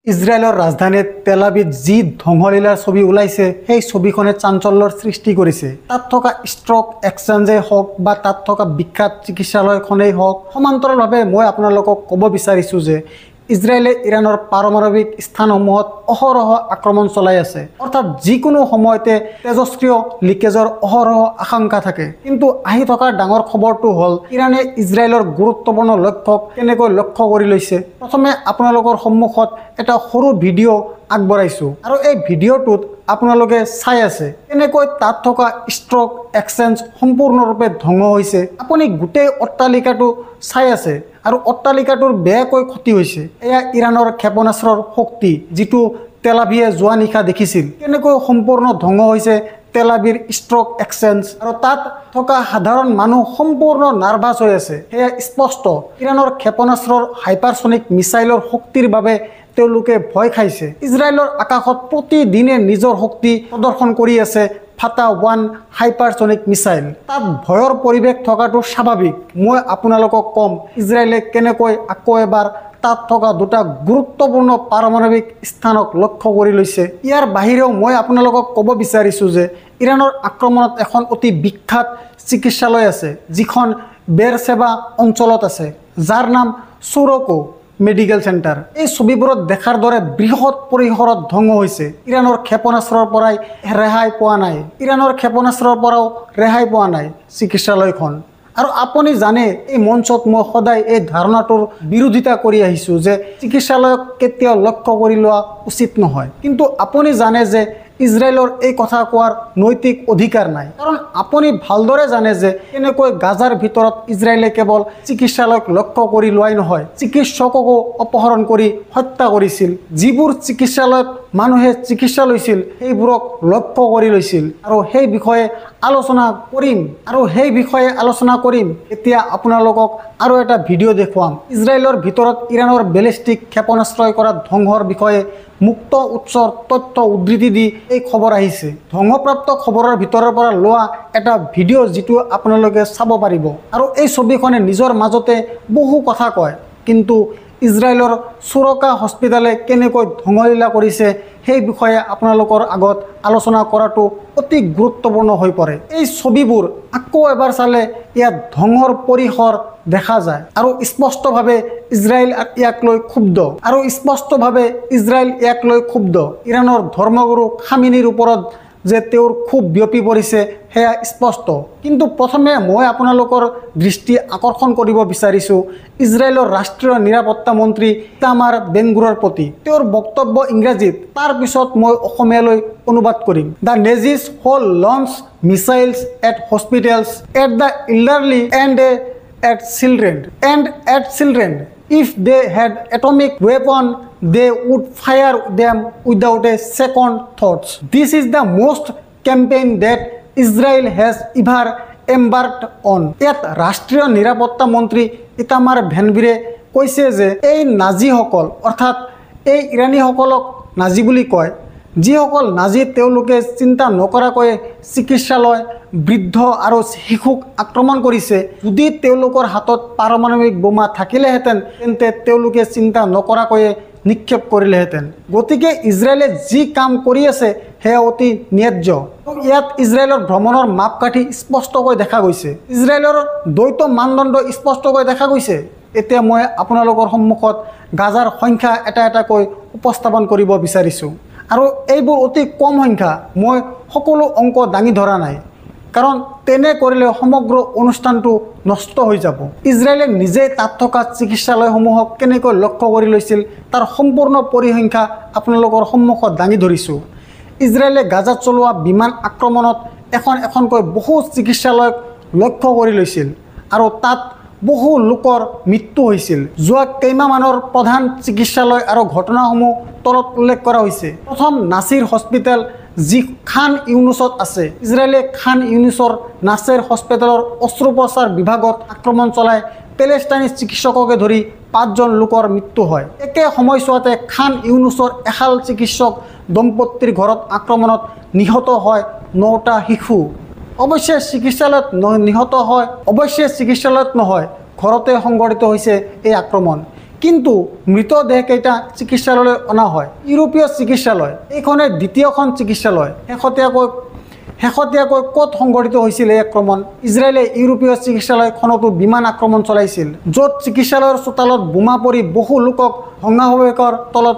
ইজৰাইলৰ ৰাজধানী Tel Aviv যি ধ্বংসলীলাৰ ছবি ওলাইছে সেই ছবিখনে চাঞ্চল্যৰ সৃষ্টি কৰিছে। তাত থকা ষ্ট্ৰক এক্সচেঞ্জেই হওক বা তাত থকা বিখ্যাত চিকিৎসালয়খনেই হওক, সমান্তৰালভাৱে মই আপোনালোকক ক'ব বিচাৰিছোঁ যে ইজৰাইলে ইৰাণৰ পাৰমাণৱিক স্থানসমূহত অহৰহ আক্ৰমণ চলাই আছে। অৰ্থাৎ যিকোনো সময়তে তেজস্ক্ৰিয় লিকেজৰ অহৰহ আশংকা থাকে। কিন্তু আহি থকা ডাঙৰ খবৰটো হ'ল ইৰাণে ইজৰাইলৰ গুৰুত্বপূৰ্ণ লক্ষ্যক কেনেকৈ লক্ষ্য কৰি লৈছে। প্ৰথমে আপোনালোকৰ সন্মুখত এটা সৰু ভিডিঅ' আগবঢ়াইছোঁ আৰু এই ভিডিঅ'টোত আপোনালোকে চাই আছে কেনেকৈ তাত থকা ষ্ট্ৰক এক্সচেঞ্জ সম্পূৰ্ণৰূপে ধ্বংস হৈছে। আপুনি গোটেই অট্টালিকাটো চাই আছে আৰু অট্টালিকাটোৰ বেয়াকৈ ক্ষতি হৈছে। এয়া ইৰাণৰ ক্ষেপণাস্ত্ৰৰ শক্তি, যিটো তেল আভিভে যোৱা নিশা দেখিছিল কেনেকৈ সম্পূৰ্ণ ধ্বংস হৈছে তেল আভিভৰ ষ্ট্ৰক এক্সচেঞ্জ। আৰু তাত থকা সাধাৰণ মানুহ সম্পূৰ্ণ নাৰ্ভাছ হৈ আছে। সেয়া স্পষ্ট ইৰাণৰ ক্ষেপণাস্ত্ৰৰ হাইপাৰছনিক মিছাইলৰ শক্তিৰ বাবে তেওঁলোকে ভয় খাইছে। ইজৰাইলৰ আকাশত প্ৰতিদিনে নিজৰ শক্তি প্ৰদৰ্শন কৰি আছে ফাটা-1 হাইপাৰছনিক মিছাইল। তাত ভয়ৰ পৰিৱেশ থকাটো স্বাভাৱিক। মই আপোনালোকক ক'ম ইজৰাইলে কেনেকৈ আকৌ এবাৰ তাত থকা দুটা গুৰুত্বপূৰ্ণ পাৰমাণৱিক স্থানক লক্ষ্য কৰি লৈছে। ইয়াৰ বাহিৰেও মই আপোনালোকক ক'ব বিচাৰিছোঁ যে ইৰাণৰ আক্ৰমণত এখন অতি বিখ্যাত চিকিৎসালয় আছে, যিখন বেৰচেবা অঞ্চলত আছে, যাৰ নাম চোৰকো মেডিকেল চেণ্টাৰ। এই ছবিবোৰত দেখাৰ দৰে বৃহৎ পৰিসৰত ধ্বংস হৈছে। ইৰাণৰ ক্ষেপণাস্ত্ৰৰ পৰাই ৰেহাই পোৱা নাই, ইৰাণৰ ক্ষেপণাস্ত্ৰৰ পৰাও ৰেহাই পোৱা নাই চিকিৎসালয়খন। আৰু আপুনি জানে এই মঞ্চত মই সদায় এই ধাৰণাটোৰ বিৰোধিতা কৰি আহিছোঁ যে চিকিৎসালয়ক কেতিয়াও লক্ষ্য কৰি লোৱা উচিত নহয়। কিন্তু আপুনি জানে যে ইজৰাইলৰ এই কথা কোৱাৰ নৈতিক অধিকাৰ নাই, কাৰণ আপুনি ভালদৰে জানে যে কেনেকৈ গাজাৰ ভিতৰত ইজৰাইলে কেৱল চিকিৎসালয়ক লক্ষ্য কৰি লোৱাই নহয়, চিকিৎসককো অপহৰণ কৰি হত্যা কৰিছিল। যিবোৰ চিকিৎসালয়ত মানুহে চিকিৎসা লৈছিল সেইবোৰক লক্ষ্য কৰি লৈছিল। আৰু সেই বিষয়ে আলোচনা কৰিম এতিয়া আপোনালোকক আৰু এটা ভিডিঅ' দেখুৱাম। ইজৰাইলৰ ভিতৰত ইৰাণৰ বেলিষ্টিক ক্ষেপণাস্ত্ৰই কৰা ধ্বংসৰ বিষয়ে মুক্ত উৎসৰ তথ্য উদ্ধৃতি দি এই খবৰ আহিছে। ধ্বংসপ্ৰাপ্ত খবৰৰ ভিতৰৰ পৰা লোৱা এটা ভিডিঅ' যিটো আপোনালোকে চাব পাৰিব। আৰু এই ছবিখনে নিজৰ মাজতে বহু কথা কয়, কিন্তু ইজৰাইলৰ চোৰকা হস্পিটালে কেনেকৈ ধ্বংসলীলা কৰিছে সেই বিষয়ে আপোনালোকৰ আগত আলোচনা কৰাটো অতি গুৰুত্বপূৰ্ণ হৈ পৰে। এই ছবিবোৰ আকৌ এবাৰ চালে ইয়াত ধ্বংসৰ পৰিসৰ দেখা যায় আৰু স্পষ্টভাৱে ইজৰাইল ইয়াক লৈ ক্ষুব্ধ। ইৰাণৰ ধৰ্মগুৰু খামেনিৰ ওপৰত যে তেওঁৰ ক্ষোভ বিয়পি পৰিছে সেয়া স্পষ্ট। কিন্তু প্ৰথমে মই আপোনালোকৰ দৃষ্টি আকৰ্ষণ কৰিব বিচাৰিছোঁ ইজৰাইলৰ ৰাষ্ট্ৰীয় নিৰাপত্তা মন্ত্ৰী ইটামাৰ বেন-গুভিৰৰ প্ৰতি। তেওঁৰ বক্তব্য ইংৰাজীত, তাৰ পিছত মই অসমীয়ালৈ অনুবাদ কৰিম। দ্য নেজিছ হ'ল launch missiles at hospitals, at the elderly and at children. If they had atomic weapon, they would fire them without a second thought. This is the most campaign that Israel has ever embarked on. ইয়াত ৰাষ্ট্ৰীয় নিৰাপত্তা মন্ত্ৰী ইটামাৰ বেন-গুভিৰে কৈছে যে এই নাজিসকল, অৰ্থাৎ এই ইৰাণীসকলক নাজি বুলি কয়, যিসকল নাজি তেওঁলোকে চিন্তা নকৰাকৈ চিকিৎসালয়, বৃদ্ধ আৰু শিশুক আক্ৰমণ কৰিছে। যদি তেওঁলোকৰ হাতত পাৰমাণৱিক বোমা থাকিলেহেঁতেন তেন্তে তেওঁলোকে চিন্তা নকৰাকৈয়ে নিক্ষেপ কৰিলেহেঁতেন। গতিকে ইজৰাইলে যি কাম কৰি আছে সেয়া অতি ন্যায্য। ইয়াত ইজৰাইলৰ ভ্ৰমণৰ মাপকাঠি স্পষ্টকৈ দেখা গৈছে, ইজৰাইলৰ দ্বৈত মানদণ্ড স্পষ্টকৈ দেখা গৈছে। এতিয়া মই আপোনালোকৰ সন্মুখত গাজাৰ সংখ্যা এটা এটাকৈ উপস্থাপন কৰিব বিচাৰিছোঁ। আৰু এইবোৰ অতি কম সংখ্যা, মই সকলো অংক দাঙি ধৰা নাই, কাৰণ তেনে কৰিলে সমগ্ৰ অনুষ্ঠানটো নষ্ট হৈ যাব। ইজৰাইলে নিজেই তাত থকা চিকিৎসালয়সমূহক কেনেকৈ লক্ষ্য কৰি লৈছিল তাৰ সম্পূৰ্ণ পৰিসংখ্যা আপোনালোকৰ সন্মুখত দাঙি ধৰিছোঁ। ইজৰাইলে গাজাত চলোৱা বিমান আক্ৰমণত এখনকৈ বহু চিকিৎসালয়ক লক্ষ্য কৰি লৈছিল আৰু তাত বহু লোকৰ মৃত্যু হৈছিল। যোৱা কেইমাহমানৰ প্ৰধান চিকিৎসালয় আৰু ঘটনাসমূহ তলত উল্লেখ কৰা হৈছে। প্ৰথম নাছিৰ হস্পিটেল, যি খান ইউনুছত আছে। ইজৰাইলে খান ইউনুছৰ নাছেৰ হস্পিটেলৰ অস্ত্ৰোপচাৰ বিভাগত আক্ৰমণ চলাই পেলেষ্টাইনী চিকিৎসককে ধৰি 5জন লোকৰ মৃত্যু হয়। একে সময়ছোৱাতে খান ইউনুছৰ এহাল চিকিৎসক দম্পতীৰ ঘৰত আক্ৰমণত নিহত হয় 9টা শিশু। অৱশ্যে চিকিৎসালয়ত নহয়, ঘৰতে সংঘটিত হৈছে এই আক্ৰমণ। কিন্তু মৃতদেহকেইটা চিকিৎসালয়লৈ অনা হয়। ইউৰোপীয় চিকিৎসালয়, এইখনে দ্বিতীয়খন চিকিৎসালয়। শেহতীয়াকৈ ক'ত সংঘটিত হৈছিল এই আক্ৰমণ? ইজৰাইলে ইউৰোপীয় চিকিৎসালয়খনতো বিমান আক্ৰমণ চলাইছিল, য'ত চিকিৎসালয়ৰ চোতালত বোমা পৰি বহু লোকক ধ্বংসাৱশেষৰ তলত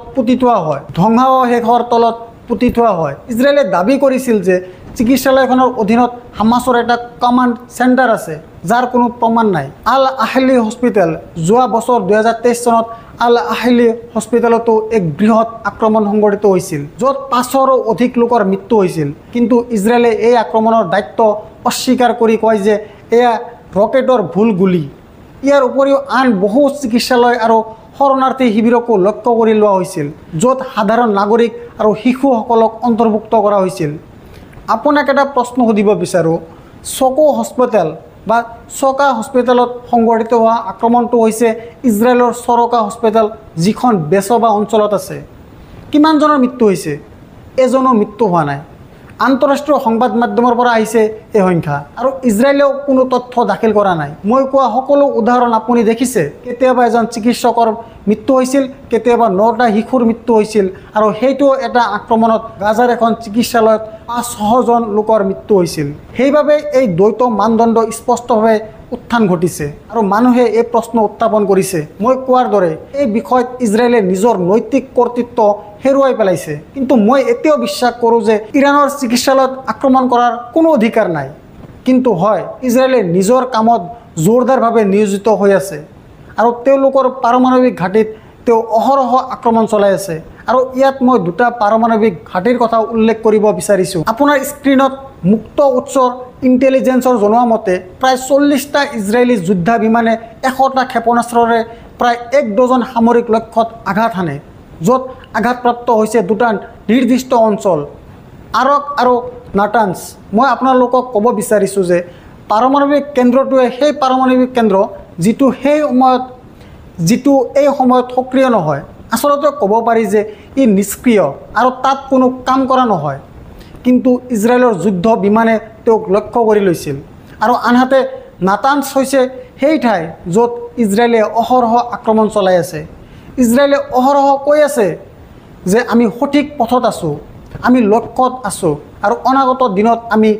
পুতি থোৱা হয়। ইজৰাইলে দাবী কৰিছিল যে চিকিৎসালয়খনৰ অধীনত হামাছৰ এটা কমাণ্ড চেণ্টাৰ আছে, যাৰ কোনো প্ৰমাণ নাই। আল আহলি হস্পিটেল, যোৱা বছৰ 2023 চনত আল আহলি হস্পিটেলতো এক বৃহৎ আক্ৰমণ সংঘটিত হৈছিল, য'ত 500ৰো অধিক লোকৰ মৃত্যু হৈছিল। কিন্তু ইজৰাইলে এই আক্ৰমণৰ দায়িত্ব অস্বীকাৰ কৰি কয় যে এয়া ৰকেটৰ ভুল গুলী। ইয়াৰ উপৰিও আন বহু চিকিৎসালয় আৰু শৰণাৰ্থী শিবিৰকো লক্ষ্য কৰি লোৱা হৈছিল, য'ত সাধাৰণ নাগৰিক আৰু শিশুসকলক অন্তৰ্ভুক্ত কৰা হৈছিল। আপোনাক এটা প্ৰশ্ন সুধিব বিচাৰোঁ, চকা হস্পিটেলত সংঘটিত হোৱা আক্ৰমণটো হৈছে ইজৰাইলৰ চৰকা হস্পিটেল, যিখন বেছবা অঞ্চলত আছে। কিমানজনৰ মৃত্যু হৈছে? এজনো মৃত্যু হোৱা নাই। আন্তঃৰাষ্ট্ৰীয় সংবাদ মাধ্যমৰ পৰা আহিছে এই সংখ্যা, আৰু ইজৰাইলেও কোনো তথ্য দাখিল কৰা নাই। মই কোৱা সকলো উদাহৰণ আপুনি দেখিছে। কেতিয়াবা এজন চিকিৎসকৰ মৃত্যু হৈছিল, কেতিয়াবা 9টা শিশুৰ মৃত্যু হৈছিল, আৰু সেইটো এটা আক্ৰমণত গাজাৰ এখন চিকিৎসালয়ত 500জন লোকৰ মৃত্যু হৈছিল। সেইবাবে এই দ্বৈত মানদণ্ড স্পষ্টভাৱে উত্থান ঘটিছে, আৰু মানুহে এই প্ৰশ্ন উত্থাপন কৰিছে। মই কোৱাৰ দৰে এই বিষয়ত ইজৰাইলে নিজৰ নৈতিক কৰ্তৃত্ব হেৰুৱাই পেলাইছে। কিন্তু মই এতিয়াও বিশ্বাস কৰোঁ যে ইৰাণৰ চিকিৎসালয়ত আক্ৰমণ কৰাৰ কোনো অধিকাৰ নাই। কিন্তু হয়, ইজৰাইলে নিজৰ কামত জোৰদাৰভাৱে নিয়োজিত হৈ আছে, আৰু তেওঁলোকৰ পাৰমাণৱিক ঘাটিত অহৰহ আক্ৰমণ চলাই আছে। আৰু ইয়াত মই 2টা পাৰমাণৱিক ঘাটিৰ কথা উল্লেখ কৰিব বিচাৰিছোঁ। আপোনাৰ স্ক্ৰীণত মুক্ত উৎসৰ ইণ্টেলিজেন্সৰ জনোৱা মতে প্ৰায় 40টা ইজৰাইলী যুদ্ধা বিমানে 100টা ক্ষেপণাস্ত্ৰৰে প্ৰায় 1 ডজন সামৰিক লক্ষ্যত আঘাত হানে, য'ত আঘাতপ্ৰাপ্ত হৈছে 2টা নিৰ্দিষ্ট অঞ্চল, আৰক আৰু নাটানছ। মই আপোনালোকক ক'ব বিচাৰিছোঁ যে পাৰমাণৱিক কেন্দ্ৰটোৱে সেই পাৰমাণৱিক কেন্দ্ৰ যিটো এই সময়ত সক্ৰিয় নহয়। আচলতে ক'ব পাৰি যে ই নিষ্ক্ৰিয় আৰু তাত কোনো কাম কৰা নহয়। কিন্তু ইজৰাইলৰ যুদ্ধ বিমানে তেওঁক লক্ষ্য কৰি লৈছিল। আৰু আনহাতে নাটানছ হৈছে সেই ঠাই য'ত ইজৰাইলে অহৰহ আক্ৰমণ চলাই আছে। ইজৰাইলে অহৰহ কৈ আছে যে আমি সঠিক পথত আছোঁ, আমি লক্ষ্যত আছোঁ, আৰু অনাগত দিনত আমি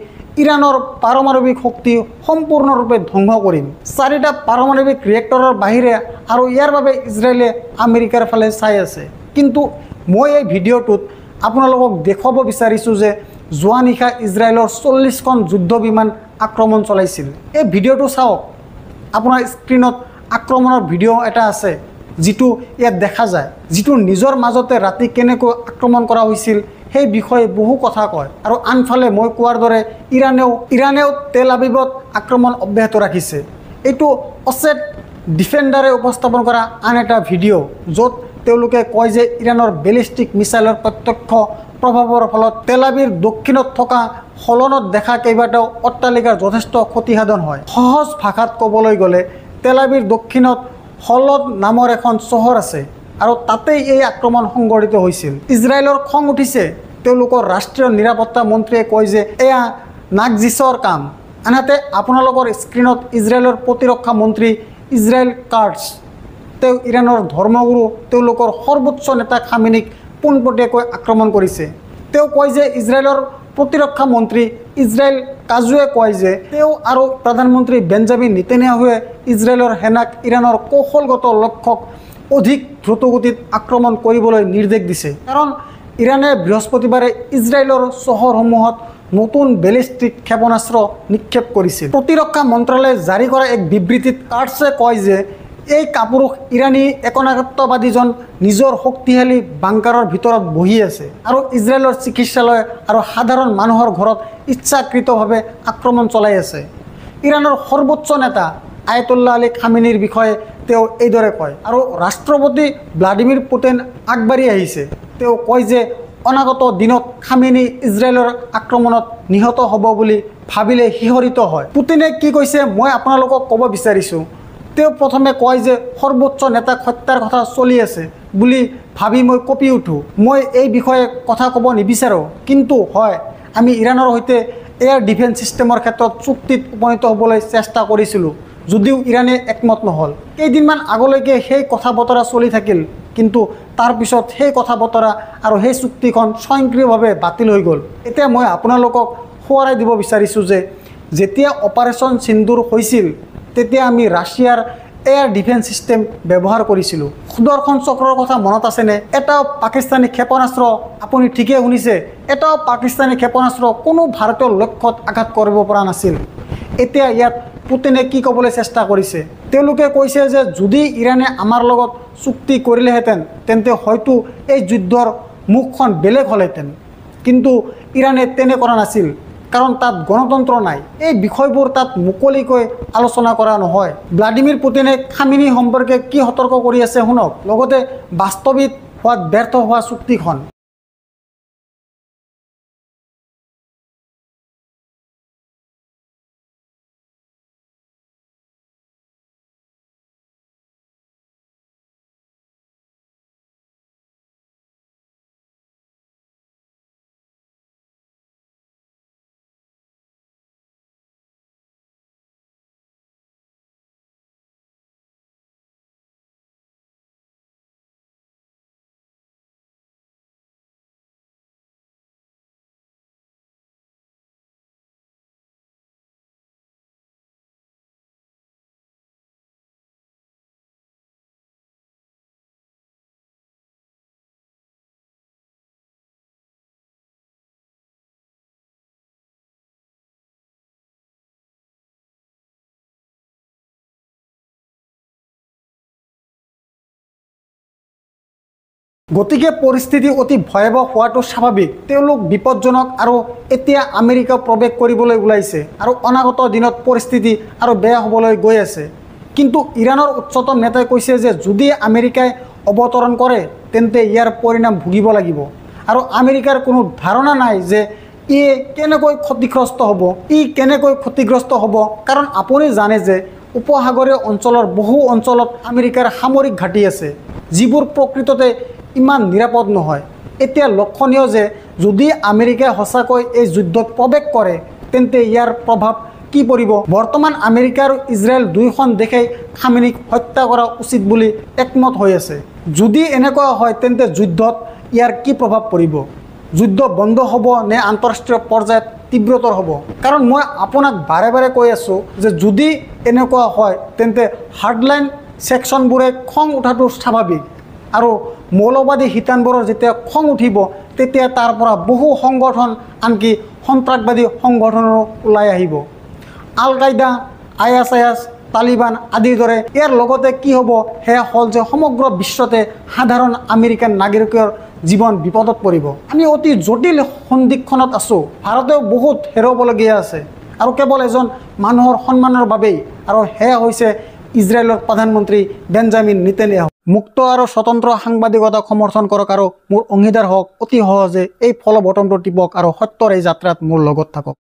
ইৰাণৰ পাৰমাণৱিক শক্তি সম্পূৰ্ণৰূপে ধ্বংস কৰিম। 4টা পাৰমাণৱিক ৰিয়েক্টৰৰ বাহিৰে আৰু ইয়াৰ বাবে ইজৰাইলে আমেৰিকাৰ ফালে চাই আছে। কিন্তু মই এই ভিডিঅ'টোত আপোনালোকক দেখুৱাব বিচাৰিছোঁ যে যোৱা নিশা ইজৰাইলৰ 40খন যুদ্ধ বিমান আক্ৰমণ চলাইছিল। এই ভিডিঅ'টো চাওক। আপোনাৰ স্ক্ৰীণত আক্ৰমণৰ ভিডিঅ' এটা আছে, যিটো ইয়াত দেখা যায়, যিটো নিজৰ মাজতে ৰাতি কেনেকৈ আক্ৰমণ কৰা হৈছিল সেই বিষয়ে বহু কথা কয়। আৰু আনফালে মই কোৱাৰ দৰে ইৰাণেও তেল আবিবত আক্ৰমণ অব্যাহত ৰাখিছে। এইটো অছেট ডিফেণ্ডাৰে উপস্থাপন কৰা আন এটা ভিডিঅ', য'ত তেওঁলোকে কয় যে ইৰাণৰ বেলিষ্টিক মিছাইলৰ প্ৰত্যক্ষ প্ৰভাৱৰ ফলত তেল আবিৰ দক্ষিণত থকা হলনত দেখা কেইবাটাও অট্টালিকাৰ যথেষ্ট ক্ষতিসাধন হয়। সহজ ভাষাত ক'বলৈ গ'লে তেল আবিৰ দক্ষিণত হলত নামৰ এখন চহৰ আছে, আৰু তাতেই এই আক্ৰমণ সংঘটিত হৈছিল। ইজৰাইলৰ খং উঠিছে। তেওঁলোকৰ ৰাষ্ট্ৰীয় নিৰাপত্তা মন্ত্ৰীয়ে কয় যে এয়া নাগজিছৰ কাম। আনহাতে আপোনালোকৰ স্ক্ৰীণত ইজৰাইলৰ প্ৰতিৰক্ষা মন্ত্ৰী ইজৰাইল কাটছ, তেওঁ ইৰাণৰ ধৰ্মগুৰু, তেওঁলোকৰ সৰ্বোচ্চ নেতা খামেনিক পোনপটীয়াকৈ আক্ৰমণ কৰিছে। তেওঁ কয় যে ইজৰাইলৰ প্ৰতিৰক্ষা মন্ত্ৰী ইজৰাইল কাজুৱে কয় যে তেওঁ আৰু প্ৰধানমন্ত্ৰী বেঞ্জামিন নেতানিয়াহুৱে ইজৰাইলৰ সেনাক ইৰাণৰ কৌশলগত লক্ষ্যক অধিক দ্ৰুতগতিত আক্ৰমণ কৰিবলৈ নিৰ্দেশ দিছে, কাৰণ ইৰাণে বৃহস্পতিবাৰে ইজৰাইলৰ চহৰসমূহত নতুন বেলিষ্টিক ক্ষেপণাস্ত্ৰ নিক্ষেপ কৰিছিল। প্ৰতিৰক্ষা মন্ত্ৰালয়ে জাৰি কৰা এক বিবৃতিত কাটছে কয় যে এই কাপুৰুষ ইৰাণী একনায়কত্ববাদীজন নিজৰ শক্তিশালী বাংকাৰৰ ভিতৰত বহি আছে, আৰু ইজৰাইলৰ চিকিৎসালয় আৰু সাধাৰণ মানুহৰ ঘৰত ইচ্ছাকৃতভাৱে আক্ৰমণ চলাই আছে। ইৰাণৰ সৰ্বোচ্চ নেতা আয়াতুল্লাহ আলী খামেনিৰ বিষয়ে তেওঁ এইদৰে কয়। আৰু ৰাষ্ট্ৰপতি ভ্লাডিমিৰ পুটিন আগবাঢ়ি আহিছে। তেওঁ কয় যে অনাগত দিনত খামেনি ইজৰাইলৰ আক্ৰমণত নিহত হ'ব বুলি ভাবিলে শিহৰিত হয়। পুটিনে কি কৈছে মই আপোনালোকক ক'ব বিচাৰিছোঁ। তেওঁ প্ৰথমে কয় যে সৰ্বোচ্চ নেতাক হত্যাৰ কথা চলি আছে বুলি ভাবি মই কঁপি উঠোঁ। মই এই বিষয়ে কথা ক'ব নিবিচাৰোঁ, কিন্তু হয়, আমি ইৰাণৰ সৈতে এয়াৰ ডিফেন্স ছিষ্টেমৰ ক্ষেত্ৰত চুক্তিত উপনীত হ'বলৈ চেষ্টা কৰিছিলোঁ, যদিও ইৰাণে একমত নহ'ল। কেইদিনমান আগলৈকে সেই কথা বতৰা চলি থাকিল, কিন্তু তাৰ পিছত সেই কথা বতৰা আৰু সেই চুক্তিখন স্বয়ংক্ৰিয়ভাৱে বাতিল হৈ গ'ল। এতিয়া মই আপোনালোকক সোঁৱৰাই দিব বিচাৰিছোঁ যে যেতিয়া অপাৰেশ্যন সিন্দুৰ হৈছিল তেতিয়া আমি ৰাছিয়াৰ এয়াৰ ডিফেন্স সিস্টেম ব্যৱহাৰ কৰিছিলোঁ। সুদৰ্শন চক্ৰৰ কথা মনত আছেনে? এটাও পাকিস্তানী ক্ষেপণাস্ত্ৰ, আপুনি ঠিকেই শুনিছে, এটাও পাকিস্তানী ক্ষেপণাস্ত্ৰ কোনো ভাৰতীয় লক্ষ্যত আঘাত কৰিব পৰা নাছিল। এতিয়া ইয়াত পুতিনে কি ক'বলৈ চেষ্টা কৰিছে? তেওঁলোকে কৈছে যে যদি ইৰাণে আমাৰ লগত চুক্তি কৰিলেহেঁতেন তেন্তে হয়তো এই যুদ্ধৰ মুখখন বেলেগ হ'লহেঁতেন, কিন্তু ইৰাণে তেনে কৰা নাছিল, কাৰণ তাত গণতন্ত্ৰ নাই। এই বিষয়বোৰ তাত মুকলিকৈ আলোচনা কৰা নহয়। ভ্লাদিমিৰ পুতিনে খামিনি সম্পৰ্কে কি সতৰ্ক কৰি আছে শুনক, লগতে বাস্তৱিক হোৱাত ব্যৰ্থ হোৱা চুক্তিখন। গতিকে পৰিস্থিতি অতি ভয়াৱহ হোৱাটো স্বাভাৱিক। তেওঁলোক বিপদজনক আৰু এতিয়া আমেৰিকা প্ৰৱেশ কৰিবলৈ ওলাইছে আৰু অনাগত দিনত পৰিস্থিতি আৰু বেয়া হ'বলৈ গৈ আছে। কিন্তু ইৰাণৰ উচ্চতম নেতাই কৈছে যে যদি আমেৰিকাই অৱতৰণ কৰে তেন্তে ইয়াৰ পৰিণাম ভুগিব লাগিব, আৰু আমেৰিকাৰ কোনো ধাৰণা নাই যে ই কেনেকৈ ক্ষতিগ্ৰস্ত হ'ব, কাৰণ আপুনি জানে যে উপসাগৰীয় অঞ্চলৰ বহু অঞ্চলত আমেৰিকাৰ সামৰিক ঘাটি আছে, যিবোৰ প্ৰকৃততে ইমান নিৰাপদ নহয়। এতিয়া লক্ষণীয় যে যদি আমেৰিকাই সঁচাকৈ এই যুদ্ধত প্ৰৱেশ কৰে তেন্তে ইয়াৰ প্ৰভাৱ কি পৰিব। বৰ্তমান আমেৰিকা আৰু ইজৰাইল দুয়োখন দেশেই খামেনিক হত্যা কৰা উচিত বুলি একমত হৈ আছে। যদি এনেকুৱা হয় তেন্তে যুদ্ধত ইয়াৰ কি প্ৰভাৱ পৰিব? যুদ্ধ বন্ধ হ'ব নে আন্তঃৰাষ্ট্ৰীয় পৰ্যায়ত তীব্ৰতৰ হ'ব? কাৰণ মই আপোনাক বাৰে বাৰে কৈ আছোঁ যে যদি এনেকুৱা হয় তেন্তে হাৰ্ডলাইন ছেকশ্যনবোৰে খং উঠাটো স্বাভাৱিক, আৰু মৌলবাদী শিতানবোৰৰ যেতিয়া খং উঠিব তেতিয়া তাৰ পৰা বহু সংগঠন, আনকি সন্ত্ৰাসবাদী সংগঠনৰো ওলাই আহিব। আল কায়দা, ISIS, তালিবান আদিৰ দৰে। ইয়াৰ লগতে কি হ'ব সেয়া হ'ল যে সমগ্ৰ বিশ্বতে সাধাৰণ আমেৰিকান নাগৰিকৰ জীৱন বিপদত পৰিব। আমি অতি জটিল সন্দিক্ষণত আছোঁ। ভাৰতেও বহুত হেৰুৱাবলগীয়া আছে, আৰু কেৱল এজন মানুহৰ সন্মানৰ বাবেই, আৰু সেয়া হৈছে ইজৰাইলৰ প্ৰধানমন্ত্ৰী বেঞ্জামিন নেতানিয়াহু। মুক্ত আৰু স্বতন্ত্ৰ সাংবাদিকতাক সমৰ্থন কৰক আৰু মোৰ অংশীদাৰ হওক। অতি সহজে এই ফল বটনটো টিপক আৰু সত্যৰ এই যাত্ৰাত মোৰ লগত থাকক।